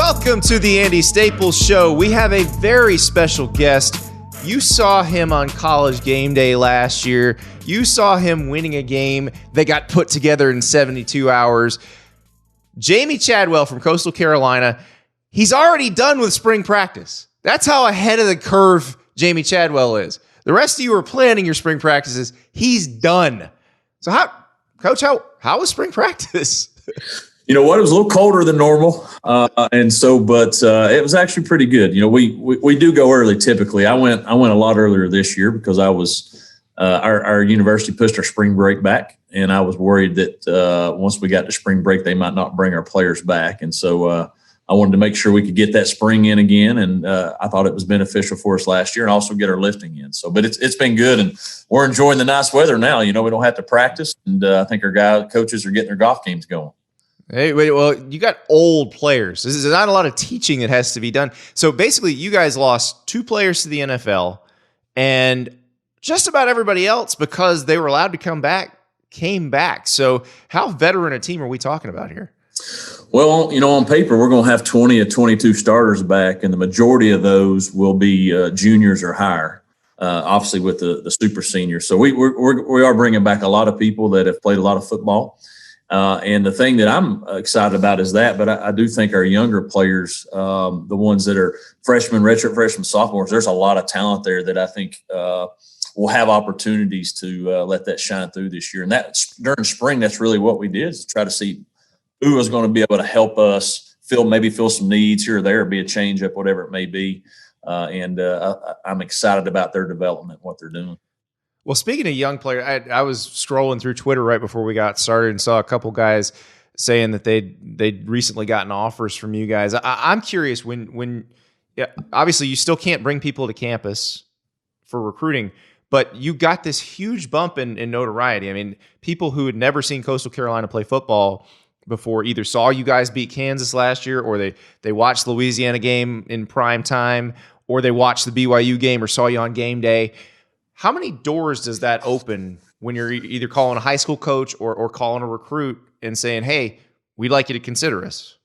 Welcome to the Andy Staples Show. We have a very special guest. You saw him on College Game Day last year. You saw him winning a game that got put together in 72 hours. Jamey Chadwell from Coastal Carolina. He's already done with spring practice. That's how ahead of the curve Jamey Chadwell is. The rest of you are planning your spring practices. He's done. So Coach, how was spring practice? You know what? It was a little colder than normal, but it was actually pretty good. You know, we do go early typically. I went a lot earlier this year because I was our university pushed our spring break back, and I was worried that once we got to spring break, they might not bring our players back, and so I wanted to make sure we could get that spring in again, and I thought it was beneficial for us last year, and also get our lifting in. So, but it's been good, and we're enjoying the nice weather now. You know, we don't have to practice, and I think our coaches are getting their golf games going. Hey, well, you got old players. There's not a lot of teaching that has to be done. So basically, you guys lost 2 players to the NFL, and just about everybody else, because they were allowed to come back, came back. So how veteran a team are we talking about here? Well, you know, on paper, we're going to have 20 or 22 starters back, and the majority of those will be juniors or higher, obviously with the super seniors. So we are bringing back a lot of people that have played a lot of football. And the thing that I'm excited about is that, but I do think our younger players, the ones that are freshmen, redshirt freshmen, sophomores, there's a lot of talent there that I think will have opportunities to let that shine through this year. And that during spring, that's really what we did, is try to see who was going to be able to help us fill some needs here or there, be a change up, whatever it may be. I'm excited about their development, what they're doing. Well, speaking of young players, I was scrolling through Twitter right before we got started and saw a couple guys saying that they'd recently gotten offers from you guys. I'm curious obviously you still can't bring people to campus for recruiting, but you got this huge bump in notoriety. I mean, people who had never seen Coastal Carolina play football before either saw you guys beat Kansas last year, or they watched the Louisiana game in prime time, or they watched the BYU game or saw you on game day. How many doors does that open when you're either calling a high school coach or calling a recruit and saying, hey, we'd like you to consider us?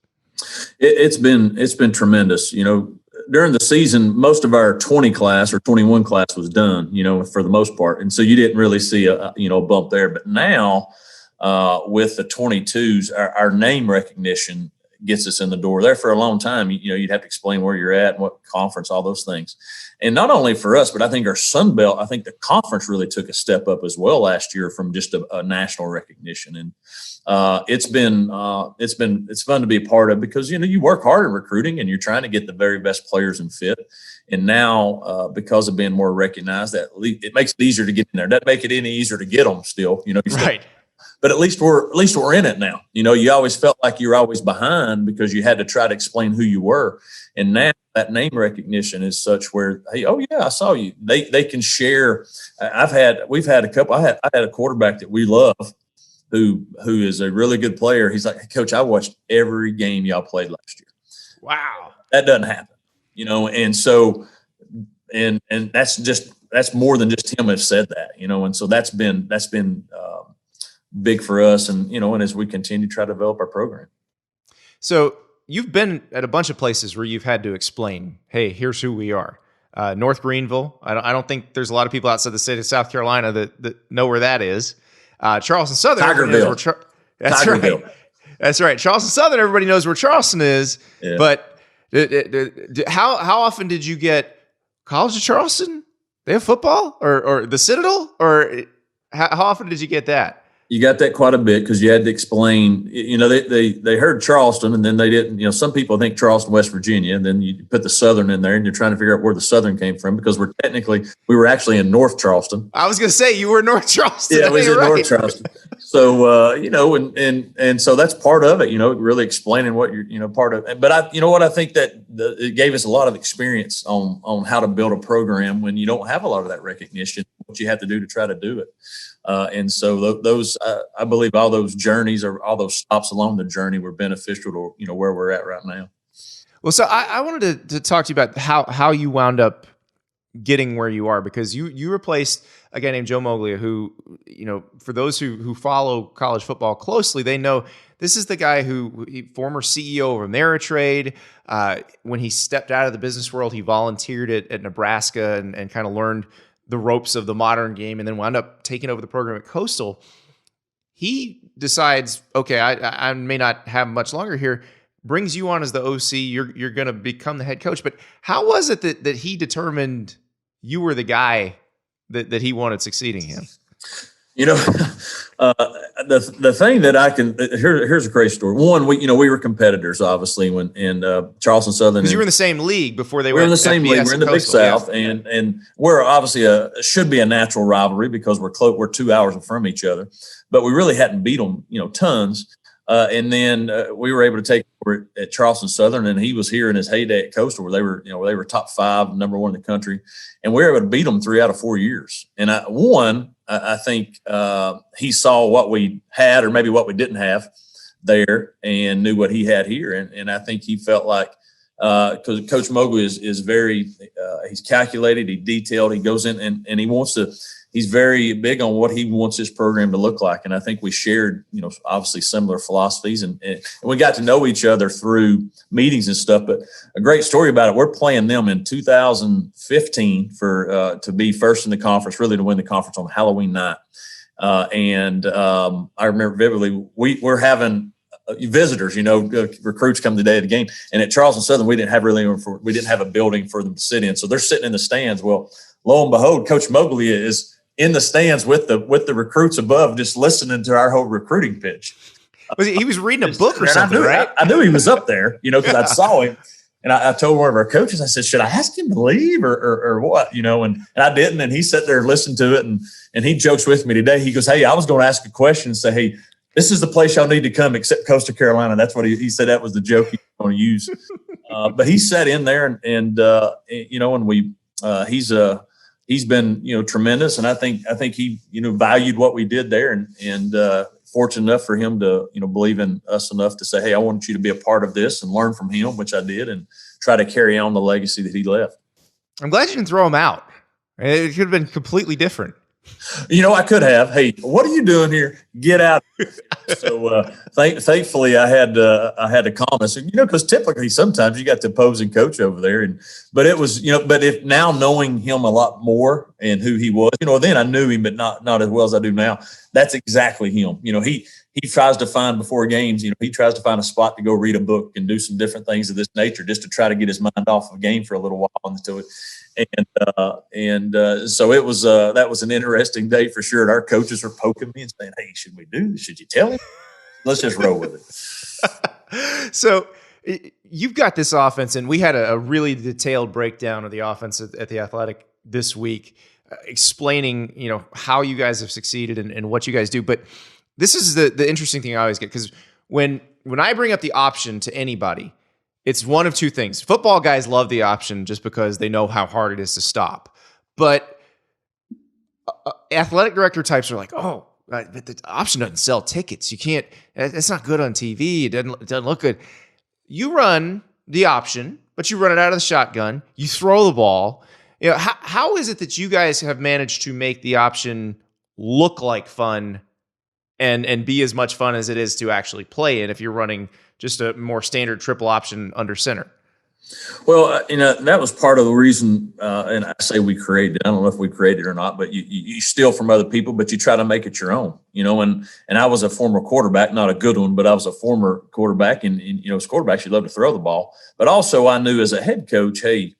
It's been tremendous. You know, during the season, most of our 20 class or 21 class was done, you know, for the most part. And so you didn't really see a bump there. But now with the 22s, our name recognition gets us in the door. There for a long time, you'd have to explain where you're at and what conference, all those things. And not only for us, but I think our Sun Belt, I think the conference really took a step up as well last year from just a national recognition. And it's fun to be a part of, because, you work hard in recruiting and you're trying to get the very best players and fit. And now because of being more recognized, that it makes it easier to get in there. Doesn't make it any easier to get them still, Right. But at least we're in it now. You always felt like you were always behind because you had to try to explain who you were. And now that name recognition is such where, hey, oh yeah, I saw you. They can share. I had a quarterback that we love who is a really good player. He's like, hey, Coach, I watched every game y'all played last year. Wow. That doesn't happen, and so and that's more than just him have said that, and so that's been big for us, and as we continue to try to develop our program. So you've been at a bunch of places where you've had to explain, hey, here's who we are. North Greenville. I don't think there's a lot of people outside the state of South Carolina that know where that is. Charleston Southern. Tigerville. That's Tigerville. right. That's right. Charleston Southern, everybody knows where Charleston is. Yeah. But how often did you get College of Charleston? They have football? Or the Citadel? Or how often did you get that? You got that quite a bit because you had to explain, they heard Charleston, and then they didn't, some people think Charleston, West Virginia, and then you put the Southern in there and you're trying to figure out where the Southern came from, because we were actually in North Charleston. I was going to say you were in North Charleston. Yeah, we was in North Charleston. So, and so that's part of it, really explaining what you're, part of. But I think that it gave us a lot of experience on how to build a program when you don't have a lot of that recognition, what you have to do to try to do it. And so those, I believe all those journeys or all those stops along the journey were beneficial to, where we're at right now. Well, so I wanted to talk to you about how you wound up getting where you are? Because you replaced a guy named Joe Moglia, who, for those who follow college football closely, they know this is the guy former CEO of Ameritrade. When he stepped out of the business world, he volunteered at Nebraska and kind of learned the ropes of the modern game, and then wound up taking over the program at Coastal. He decides, okay, I may not have much longer here, brings you on as the OC. You're going to become the head coach. But how was it that he determined you were the guy that he wanted succeeding him? The thing that I can here's a great story. One, we were competitors, obviously, when Charleston Southern. Because you were in the same league before they were in the same FBS league. We're in the Big South, yeah. and we're obviously should be a natural rivalry because we're 2 hours from each other, but we really hadn't beat them, tons. And then we were able to take over at Charleston Southern, and he was here in his heyday at Coastal, where they were top 5, number 1 in the country, and we were able to beat them 3 out of 4 years. And I think he saw what we had, or maybe what we didn't have there, and knew what he had here. And I think he felt like, because Coach Mogul is very, he's calculated, he's detailed, he goes in and he wants to. He's very big on what he wants his program to look like. And I think we shared, obviously similar philosophies and we got to know each other through meetings and stuff. But a great story about it, we're playing them in 2015 to be first in the conference, really to win the conference on Halloween night. I remember vividly, we're having visitors, recruits come the day of the game. And at Charleston Southern, we didn't have a building for them to sit in. So they're sitting in the stands. Well, lo and behold, Coach Moglia is in the stands with the recruits above, just listening to our whole recruiting pitch. He was reading a book or something, right? I knew he was up there, because I saw him. And I told one of our coaches, I said, should I ask him to leave or what? And I didn't. And he sat there and listened to it. And he jokes with me today. He goes, hey, I was going to ask a question and say, hey, this is the place y'all need to come except Coastal Carolina. That's what he said. That was the joke he was going to use. But he sat in there and he's been, tremendous. And I think he, valued what we did there and fortunate enough for him to, believe in us enough to say, hey, I want you to be a part of this and learn from him, which I did, and try to carry on the legacy that he left. I'm glad you didn't throw him out. It could have been completely different. I could have. Hey, what are you doing here? Get out. So thankfully, I had to comment. Because typically sometimes you got the opposing coach over there, but it was But if now knowing him a lot more and who he was, then I knew him, but not as well as I do now. That's exactly him. He tries to find before games. He tries to find a spot to go read a book and do some different things of this nature, just to try to get his mind off of game for a little while until it. So it was that was an interesting day for sure. And our coaches were poking me and saying, hey, should we do this? Should you tell him? Let's just roll with it. So you've got this offense, and we had a really detailed breakdown of the offense at the Athletic this week, explaining, how you guys have succeeded and what you guys do. But this is the interesting thing I always get, because when I bring up the option to anybody, it's one of two things. Football guys love the option just because they know how hard it is to stop. But athletic director types are like, oh, but the option doesn't sell tickets. You can't, it's not good on TV. It doesn't look good. You run the option, but you run it out of the shotgun. You throw the ball. How is it that you guys have managed to make the option look like fun and be as much fun as it is to actually play it if you're running just a more standard triple option under center? Well, that was part of the reason, and I say we created it. I don't know if we created it or not, but you steal from other people, but you try to make it your own, and I was a former quarterback, not a good one, but I was a former quarterback, and as quarterbacks, you love to throw the ball. But also I knew as a head coach, hey,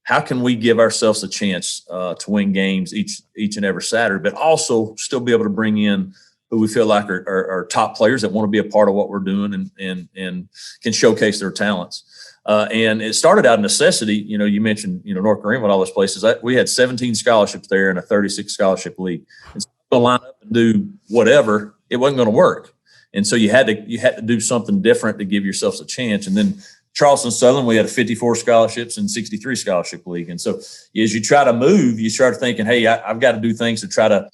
how can we give ourselves a chance to win games each and every Saturday, but also still be able to bring in who we feel like are top players that want to be a part of what we're doing and can showcase their talents. And it started out of necessity. You mentioned, North Greenwood, all those places. We had 17 scholarships there in a 36 scholarship league. And so to line up and do whatever, it wasn't going to work. And so you had to do something different to give yourselves a chance. And then Charleston Southern, we had a 54 scholarships and 63 scholarship league. And so as you try to move, you start thinking, hey, I've got to do things to try to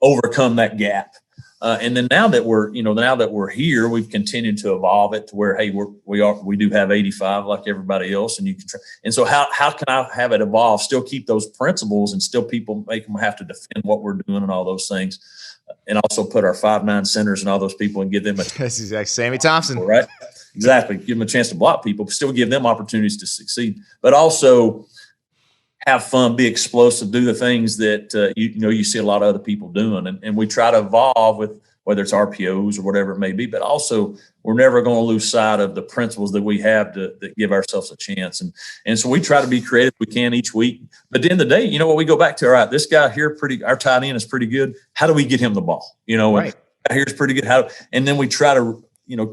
overcome that gap. And then now that we're here, we've continued to evolve it to where, hey, we do have 85 like everybody else, and you can try. And so how can I have it evolve, still keep those principles, and still people make them have to defend what we're doing and all those things, and also put our 5'9" centers and all those people and give them that's exactly Sammy Thompson, right? Exactly, give them a chance to block people, but still give them opportunities to succeed, but also have fun, be explosive, do the things that you see a lot of other people doing, and we try to evolve with whether it's RPOs or whatever it may be. But also, we're never going to lose sight of the principles that we have that give ourselves a chance, and so we try to be creative we can each week. But at the end of the day, what we go back to, all right, this guy here, our tight end is pretty good. How do we get him the ball? Right. Here's pretty good. And then we try to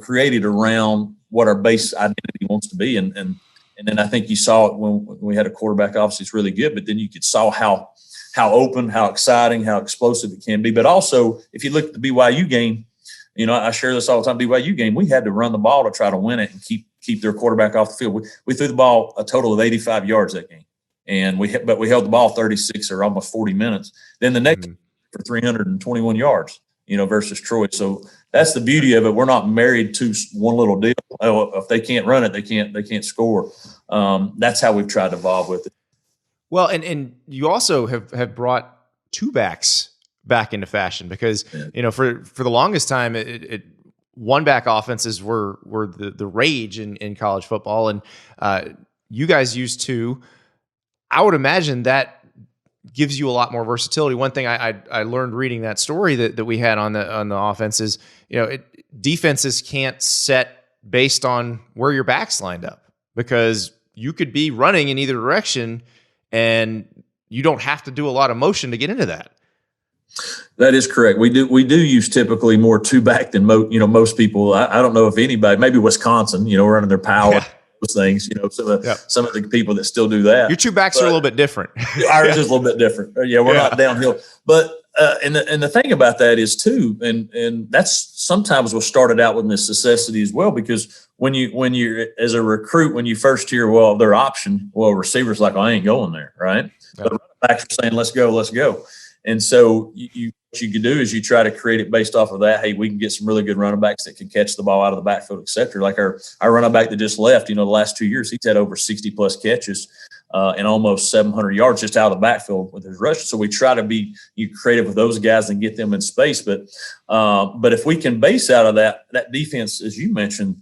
create it around what our base identity wants to be, and then I think you saw it when we had a quarterback. Obviously, it's really good, but then you saw how open, how exciting, how explosive it can be. But also, if you look at the BYU game, I share this all the time. BYU game, we had to run the ball to try to win it and keep their quarterback off the field. We threw the ball a total of 85 yards that game, and we held the ball 36 or almost 40 minutes. Then the next for 321 yards, versus Troy. So that's the beauty of it. We're not married to one little deal. Oh, if they can't run it, they can't score. That's how we've tried to evolve with it. Well, and you also have brought two backs back into fashion because for the longest time one back offenses were the rage in college football, and you guys used two. I would imagine that gives you a lot more versatility. One thing I learned reading that story that we had on the offense is, defenses can't set based on where your back's lined up, because you could be running in either direction and you don't have to do a lot of motion to get into that. That is correct. We do use typically more two back than most people. I don't know if anybody, maybe Wisconsin, running their power. Yeah. Things, some of the people that still do that. Your two backs are a little bit different. Ours is a little bit different. We're not downhill. But and the thing about that is too, and that's sometimes what started out with this necessity as well, because when you're as a recruit, when you first hear, well, their option, receivers like, I ain't going there, right? But running backs are saying, let's go. And so what you can do is you try to create it based off of that. Hey, we can get some really good running backs that can catch the ball out of the backfield, et cetera. Like our running back that just left, the last 2 years, he's had over 60 plus catches and almost 700 yards just out of the backfield with his rush. So we try to be creative with those guys and get them in space. But if we can base out of that defense, as you mentioned,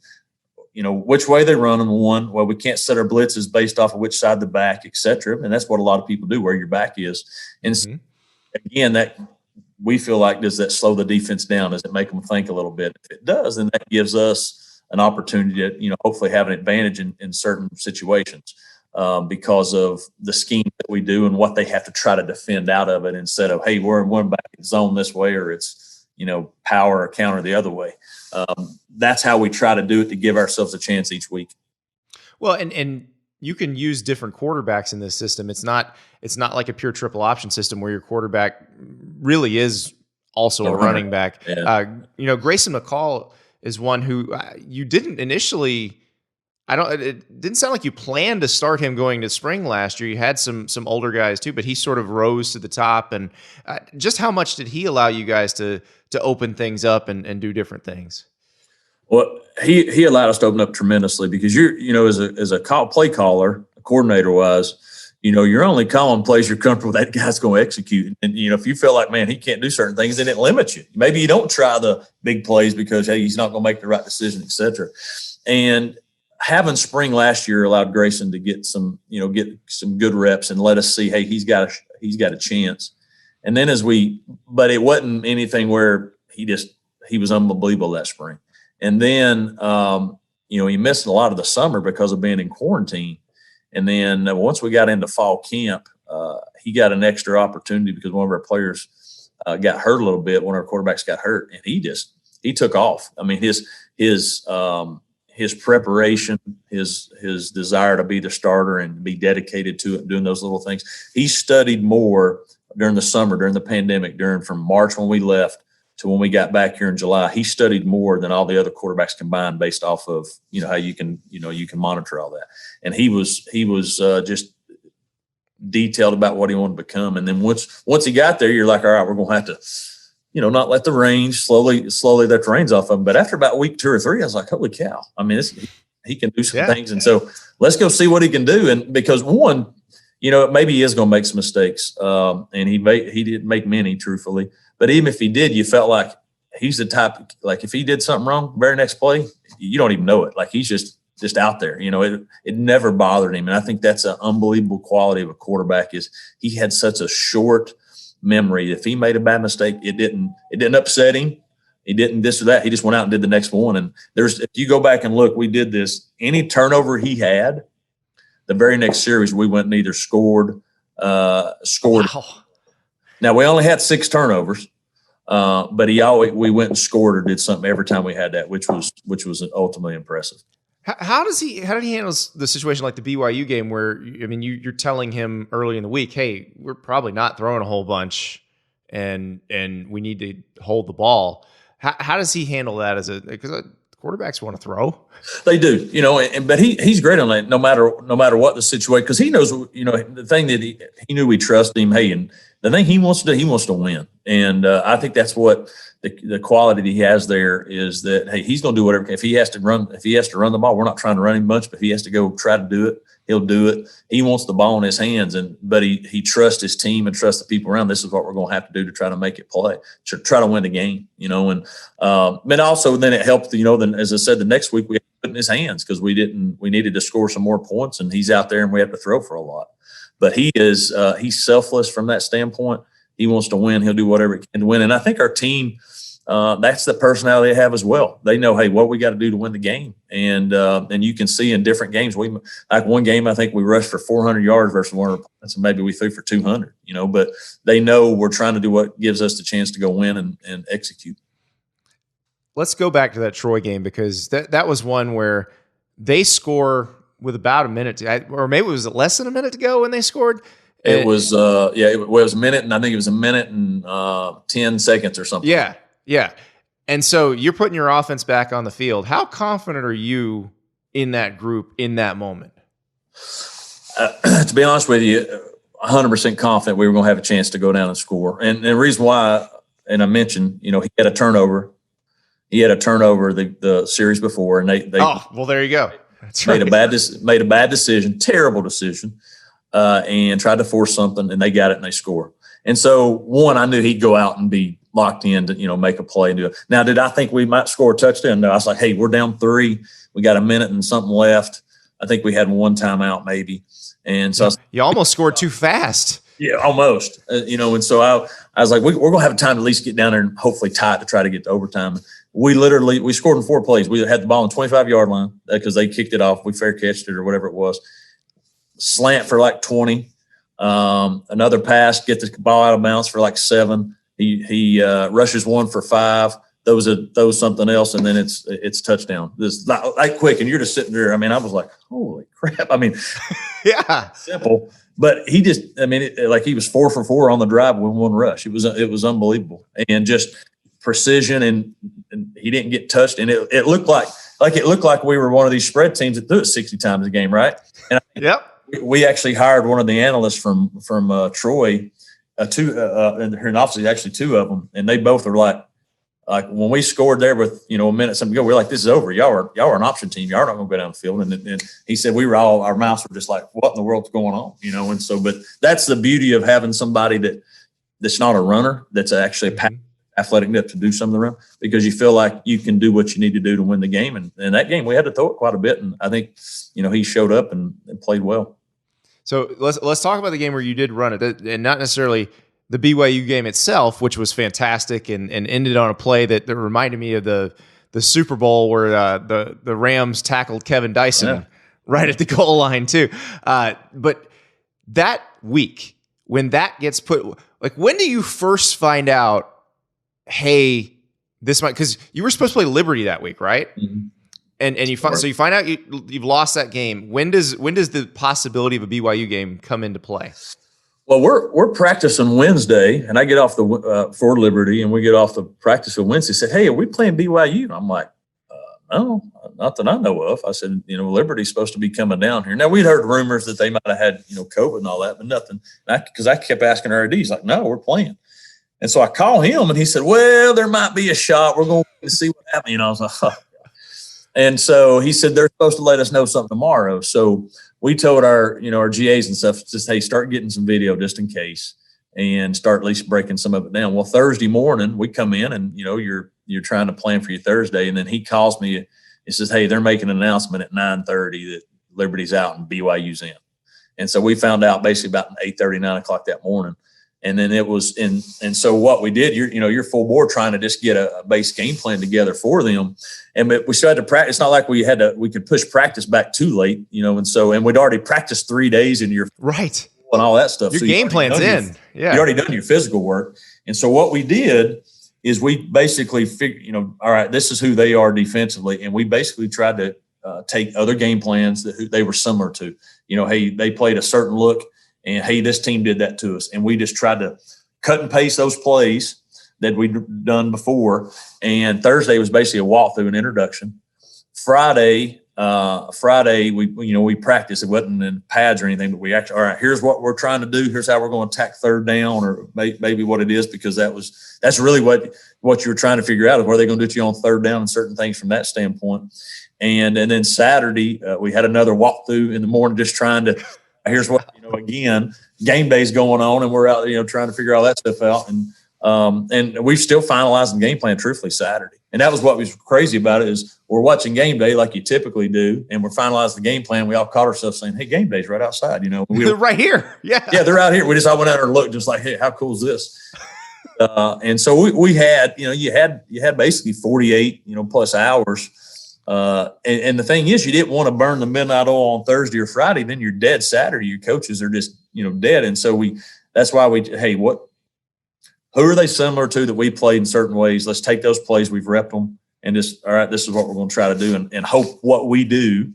which way they run them, we can't set our blitzes based off of which side the back, et cetera. And that's what a lot of people do, where your back is. And again, that we feel like, does that slow the defense down? Does it make them think a little bit? If it does, then that gives us an opportunity to, hopefully have an advantage in certain situations because of the scheme that we do and what they have to try to defend out of it, instead of, hey, we're in one back zone this way, or it's, power or counter the other way. That's how we try to do it, to give ourselves a chance each week. Well, and you can use different quarterbacks in this system. It's not like a pure triple option system where your quarterback really is also a running back. Yeah. Grayson McCall is one who you didn't initially. It didn't sound like you planned to start him going to spring last year. You had some older guys too, but he sort of rose to the top. And just how much did he allow you guys to open things up and do different things? Well, he allowed us to open up tremendously, because as a play caller, coordinator wise, you're only calling plays you're comfortable that guy's going to execute. And if you feel like, man, he can't do certain things, then it limits you. Maybe you don't try the big plays because, hey, he's not going to make the right decision, et cetera. And having spring last year allowed Grayson to get some good reps and let us see, hey, he's got a chance. And then but it wasn't anything where he was unbelievable that spring. And then, he missed a lot of the summer because of being in quarantine. And then once we got into fall camp, he got an extra opportunity because one of our players got hurt a little bit. One of our quarterbacks got hurt, and he took off. I mean, his preparation, his desire to be the starter and be dedicated to it, doing those little things. He studied more during the summer, during the pandemic, from March when we left to when we got back here in July. He studied more than all the other quarterbacks combined, based off of how you can monitor all that. And he was just detailed about what he wanted to become. And then once he got there, you're like, all right, we're going to have to not let the range slowly let the reins off of him. But after about week 2 or 3, I was like, holy cow. I mean, he can do some things. And so let's go see what he can do. And because one, maybe he is going to make some mistakes. And he didn't make many, truthfully. But even if he did, you felt like he's the type, like if he did something wrong, very next play, you don't even know it. Like he's just out there. It never bothered him. And I think that's an unbelievable quality of a quarterback is he had such a short memory. If he made a bad mistake, it didn't upset him. He didn't this or that. He just went out and did the next one. And if you go back and look, we did this. Any turnover he had, the very next series we went and either scored. Wow. Now we only had 6 turnovers, but we went and scored or did something every time we had that, which was ultimately impressive. How did he handle the situation like the BYU game where, you're telling him early in the week, hey, we're probably not throwing a whole bunch and we need to hold the ball. How does he handle that because quarterbacks want to throw? They do, but he's great on that no matter what the situation, because he knows, the thing that he knew we trust him. Hey, and the thing he wants to do, he wants to win. And I think that's what the quality that he has there is that, hey, he's going to do whatever. If he has to run the ball, we're not trying to run him much, but if he has to go try to do it, he'll do it. He wants the ball in his hands, but he trusts his team and trusts the people around. This is what we're going to have to do to try to make it play, to try to win the game, but also then it helped, then as I said, the next week we had to put it in his hands because we needed to score some more points, and he's out there and we have to throw for a lot. But he's selfless from that standpoint. He wants to win. He'll do whatever he can to win. And I think our team, that's the personality they have as well. They know, hey, what we got to do to win the game. And you can see in different games, like one game, I think we rushed for 400 yards versus one of our opponents, and maybe we threw for 200, but they know we're trying to do what gives us the chance to go win and execute. Let's go back to that Troy game because that was one where they score with about a minute or maybe it was less than a minute to go when they scored. It was it was a minute, and I think it was a minute and 10 seconds or something. Yeah. And so you're putting your offense back on the field. How confident are you in that group in that moment? To be honest with you, 100% confident we were going to have a chance to go down and score. And the reason why, and I mentioned, he had a turnover. He had a turnover the series before, and they well, there you go. That's made a bad decision, terrible decision, and tried to force something, and they got it and they score. And so, I knew he'd go out and be locked in to, make a play and do it. Now, did I think we might score a touchdown? No, I was like, hey, we're down 3. We got a minute and something left. I think we had one timeout maybe. And so you almost scored too fast. Yeah, almost. And so I was like, we're going to have time to at least get down there and hopefully tie it to try to get to overtime. We scored in 4 plays. We had the ball on the 25-yard line because they kicked it off. We fair catched it or whatever it was. Slant for like 20. Another pass, get the ball out of bounds for like 7. He rushes one for 5. Those something else, and then it's touchdown. This like quick, and you're just sitting there. I mean, I was like, holy crap! I mean, yeah, simple. But he just, like he was 4 for 4 on the drive with one rush. It was unbelievable, and just precision, and he didn't get touched, and it looked like we were one of these spread teams that threw it 60 times a game, right? And we actually hired one of the analysts from Troy, and obviously actually 2 of them, and they both are like when we scored there with a minute something to go, we're like, this is over. Y'all are an option team. Y'all are not going to go down the field. And he said our mouths were just like, what in the world's going on? And so, but that's the beauty of having somebody that's not a runner, that's actually athletic enough to do some of the run, because you feel like you can do what you need to do to win the game. And that game we had to throw it quite a bit, and I think he showed up and played well. So let's talk about the game where you did run it, and not necessarily the BYU game itself, which was fantastic and ended on a play that reminded me of the Super Bowl where the Rams tackled Kevin Dyson right at the goal line too. But that week, when that gets put, like, when do you first find out, hey, this might, because you were supposed to play Liberty that week, right? Mm-hmm. And you find out you've lost that game. When does the possibility of a BYU game come into play? Well, we're practicing Wednesday, and I get off for Liberty, and we get off the practice on Wednesday. Said, hey, are we playing BYU? And I'm like, no, not that I know of. I said, Liberty's supposed to be coming down here. Now, we'd heard rumors that they might have had, COVID and all that, but nothing. Because I kept asking our AD, he's like, no, we're playing. And so I call him, and he said, well, there might be a shot. We're going to see what happens. I was like, oh. And so he said, they're supposed to let us know something tomorrow. So we told our GAs and stuff, just, hey, start getting some video just in case and start at least breaking some of it down. Well, Thursday morning we come in and, you're trying to plan for your Thursday. And then he calls me, he says, hey, they're making an announcement at 9:30 that Liberty's out and BYU's in. And so we found out basically about 8:30, 9 o'clock that morning. And then it was and so what we did, you're full board trying to just get a base game plan together for them. And we still had to practice. It's not like we could push practice back too late, and we'd already practiced 3 days in your right and all that stuff. Your so game plan's in. You already done your physical work. And so what we did is we basically figured, all right, this is who they are defensively. And we basically tried to take other game plans that they were similar to. Hey, they played a certain look. And, hey, this team did that to us. And we just tried to cut and paste those plays that we'd done before. And Thursday was basically a walkthrough and introduction. Friday, we practiced. It wasn't in pads or anything, but we actually, all right, here's what we're trying to do. Here's how we're going to attack third down, or maybe what it is, because that's really what you were trying to figure out, is what are they going to do to you on third down and certain things from that standpoint. And then Saturday, we had another walkthrough in the morning, just trying to, here's what, again, game day's going on and we're out, trying to figure all that stuff out. And we've still finalizing game plan, truthfully, Saturday. And that was what was crazy about it, is we're watching game day like you typically do, and we're finalizing the game plan. We all caught ourselves saying, hey, game day's right outside, They're right here. Yeah. Yeah, they're out here. We just all went out there and looked, just like, hey, how cool is this? And so we had, you had basically 48, plus hours. And the thing is, you didn't want to burn the midnight oil on Thursday or Friday. Then you're dead Saturday. Your coaches are just, dead. And so that's why who are they similar to that we played in certain ways? Let's take those plays. We've repped them and just, all right, this is what we're going to try to do, and hope what we do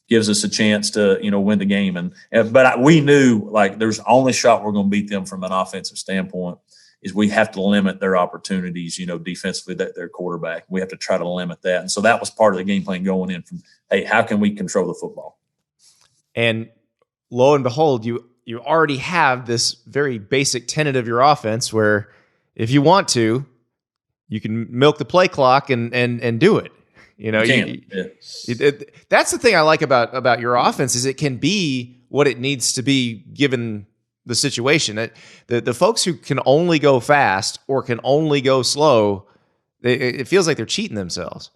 gives us a chance to, win the game. But we knew, like, there's only shot we're going to beat them from an offensive standpoint is we have to limit their opportunities, defensively, their quarterback. We have to try to limit that. And so that was part of the game plan going in from, hey, how can we control the football? And lo and behold, you already have this very basic tenet of your offense where if you want to, you can milk the play clock and do it. That's the thing I like about your offense, is it can be what it needs to be given the situation. The folks who can only go fast or can only go slow, it feels like they're cheating themselves.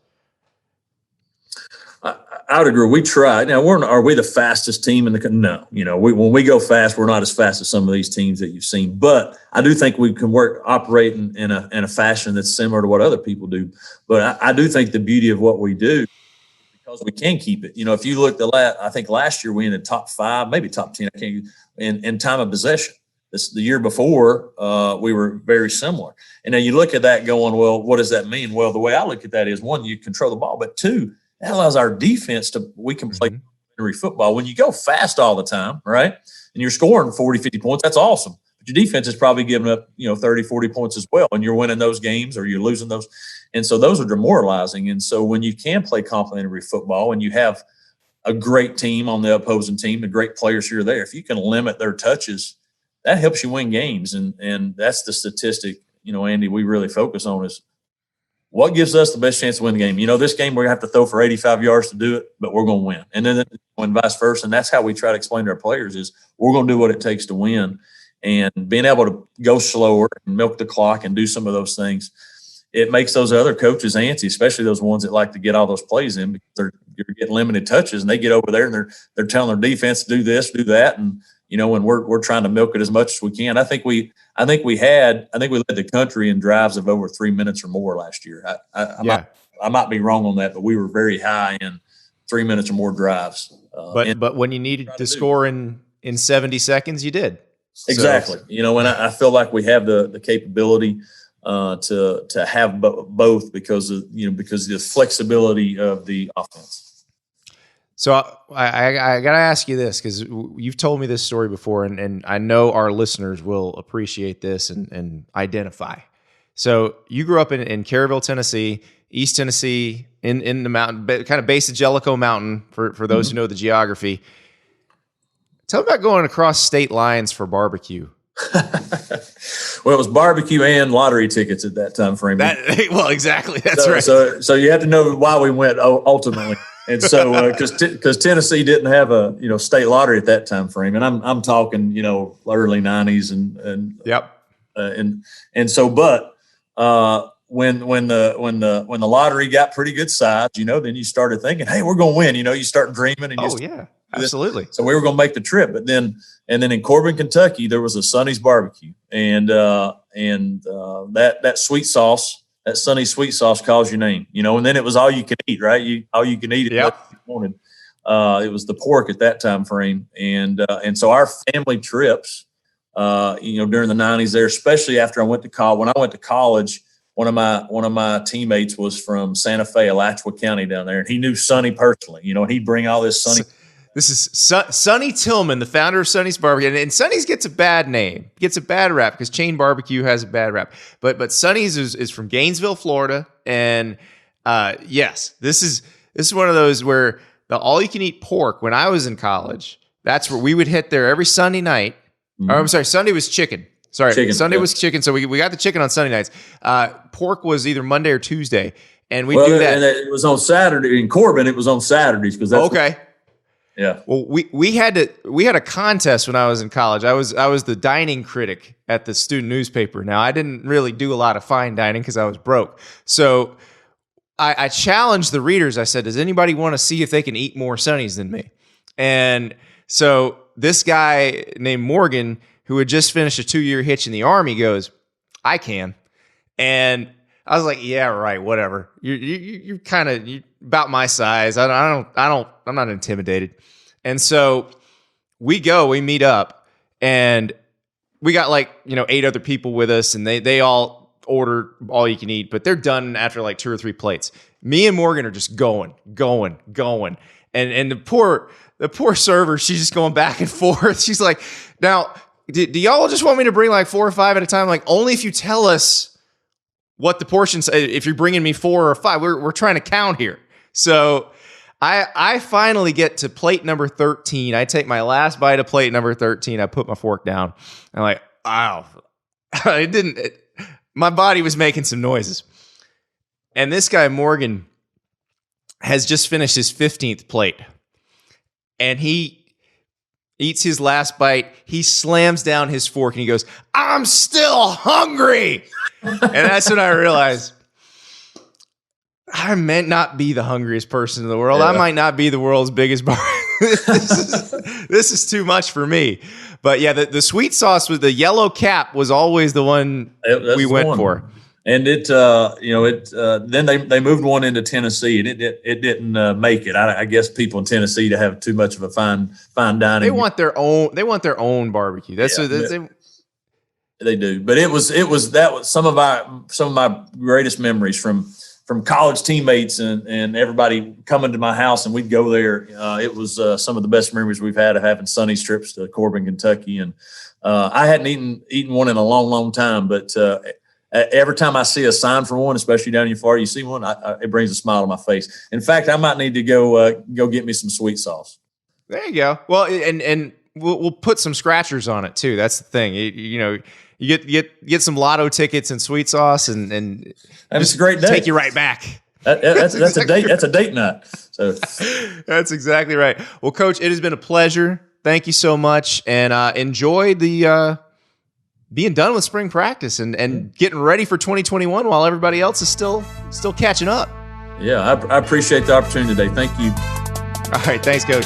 I would agree. We tried. Now, are we the fastest team in the? No. When we go fast, we're not as fast as some of these teams that you've seen. But I do think we can operate in a fashion that's similar to what other people do. But I do think the beauty of what we do, because we can keep it. If you look I think last year we ended top 5, maybe top 10. I can't in time of possession. The year before, we were very similar. And now you look at that going, well, what does that mean? Well, the way I look at that is, one, you control the ball, but two, that allows our defense we can play football. When you go fast all the time, right, and you're scoring 40, 50 points, that's awesome. But your defense is probably giving up, 30, 40 points as well, and you're winning those games or you're losing those. And so those are demoralizing. And so when you can play complementary football and you have a great team on the opposing team, the great players who are there, if you can limit their touches, that helps you win games. And that's the statistic, Andy, we really focus on, is what gives us the best chance to win the game. This game we're going to have to throw for 85 yards to do it, but we're going to win. And then when vice versa. And that's how we try to explain to our players, is we're going to do what it takes to win. And being able to go slower and milk the clock and do some of those things, it makes those other coaches antsy, especially those ones that like to get all those plays in, because you're getting limited touches, and they get over there and they're telling their defense to do this, do that. And, when we're trying to milk it as much as we can. I think we led the country in drives of over 3 minutes or more last year. I might be wrong on that, but we were very high in 3 minutes or more drives. But when you needed to score in 70 seconds, you did. Exactly. And I feel like we have the capability to have both because of the flexibility of the offense. So I got to ask you this, because you've told me this story before, and I know our listeners will appreciate this and identify. So you grew up in Caryville, Tennessee, East Tennessee, in the mountain, kind of base of Jellicoe Mountain, for those who know the geography. Tell me about going across state lines for barbecue. Well, it was barbecue and lottery tickets at that time frame. Well, exactly. That's right. So you have to know why we went ultimately. And so, because Tennessee didn't have a state lottery at that time frame, and I'm talking early '90s and yep. And so, but when the lottery got pretty good size, then you started thinking, hey, we're going to win. You start dreaming. And yeah, absolutely. So we were going to make the trip, but then in Corbin, Kentucky, there was a Sonny's barbecue, and that sweet sauce. That Sonny sweet sauce calls your name, and then it was all you could eat, right? All you can eat it. Yep. You wanted. It was the pork at that time frame, and so our family trips, during the '90s there, especially after I went to college. When I went to college, one of my teammates was from Santa Fe, Alachua County down there, and he knew Sonny personally, and he'd bring all this Sonny. This is Sonny Tillman, the founder of Sonny's Barbecue. And Sonny's gets a bad name, gets a bad rap because Chain Barbecue has a bad rap. But Sonny's is from Gainesville, Florida. And yes, this is one of those where the all-you-can-eat pork, when I was in college, that's where we would hit there every Sunday night. Mm-hmm. Or I'm sorry, Sunday was chicken. Sunday was chicken. So we got the chicken on Sunday nights. Pork was either Monday or Tuesday. And we do that. And it was on Saturday. In Corbin, it was on Saturdays because that's okay. Yeah. Well, we had a contest when I was in college. I was the dining critic at the student newspaper. Now I didn't really do a lot of fine dining because I was broke. So I challenged the readers. I said, "Does anybody want to see if they can eat more Sonny's than me?" And so this guy named Morgan, who had just finished a 2-year hitch in the Army, goes, "I can," and I was like, "Yeah, right, whatever. You're kind of about my size. I'm not intimidated." And so we meet up, and we got 8 other people with us, and they all order all you can eat, but they're done after 2 or 3 plates. Me and Morgan are just going. And the poor server, she's just going back and forth. She's like, "Now, do y'all just want me to bring 4 or 5 at a time? Only if you tell us what the portions, if you're bringing me 4 or 5, we're trying to count here." So I finally get to plate number 13. I take my last bite of plate number 13. I put my fork down. I'm like, wow. My body was making some noises. And this guy, Morgan, has just finished his 15th plate. And he eats his last bite. He slams down his fork and he goes, "I'm still hungry." And that's when I realized I might not be the hungriest person in the world. Yeah. I might not be the world's biggest bar. This is too much for me. But yeah, the sweet sauce with the yellow cap was always the one we went for. And then they moved one into Tennessee, and it didn't make it. I guess people in Tennessee to have too much of a fine dining. They want their own barbecue. They do. But it was some of my greatest memories from college teammates and everybody coming to my house, and we'd go there. It was some of the best memories we've had of having Sonny's trips to Corbin, Kentucky. And I hadn't eaten one in a long, long time, but every time I see a sign for one, especially down in Florida, you see one, it brings a smile to my face. In fact, I might need to go get me some sweet sauce. There you go. Well, and we'll put some scratchers on it too. That's the thing. You get some lotto tickets and sweet sauce, and it's a great day. Take you right back. That's a date. That's a date night. So that's exactly right. Well, Coach, it has been a pleasure. Thank you so much, and enjoy the being done with spring practice and getting ready for 2021 while everybody else is still catching up. Yeah, I appreciate the opportunity today. Thank you. All right, thanks, Coach.